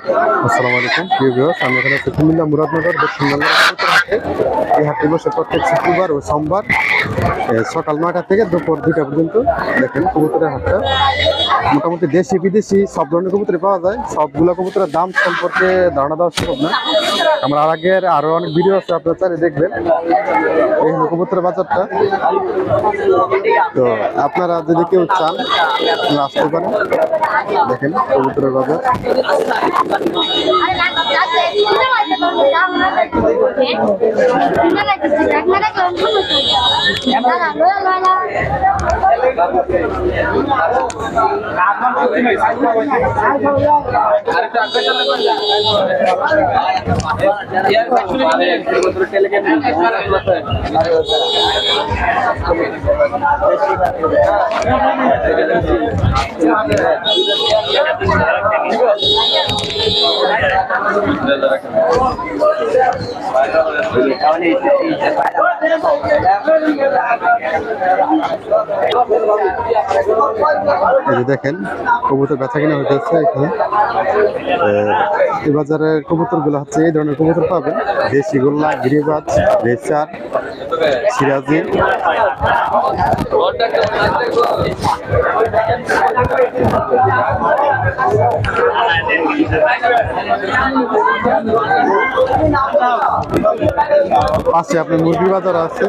আসসালামু আলাইকুম প্রিয় ভিউয়ার্স, আমি এখানে আছি কুমিল্লা মুরাদনগর দক্ষিণবঙ্গের কবুতর হাটে। এই হাটটি বসে প্রত্যেক শুক্রবার ও সোমবার সকাল 9টা থেকে দুপুর 2টা পর্যন্ত। দেখেন কবুতরের হাটটা মোটামুটি দেশি বিদেশি সব ধরনের কবুতরই পাওয়া যায়। সবগুলো কবুতরের দাম সম্পর্কে ধারণা দেওয়া সম্ভব না। আমার আগের আরো অনেক ভিডিও আছে, আপনারা চাইলে দেখবেন। এই হলো কবুতরের বাজারটা। তো আপনারা যদি কেউ চান আসতে পারেন। দেখেন কবুতরের বাজার। দেখেন কবুতর বেচা কিনা হইতেছে এখানে। এই বাজারের কবুতর গুলো হচ্ছে এই ধরনের কবুতর পাবেন: দেশি গোল্লা, গিরিবাজ, রেসার, সিরাজি। পাশে আপনার মুরগি বাজার আছে।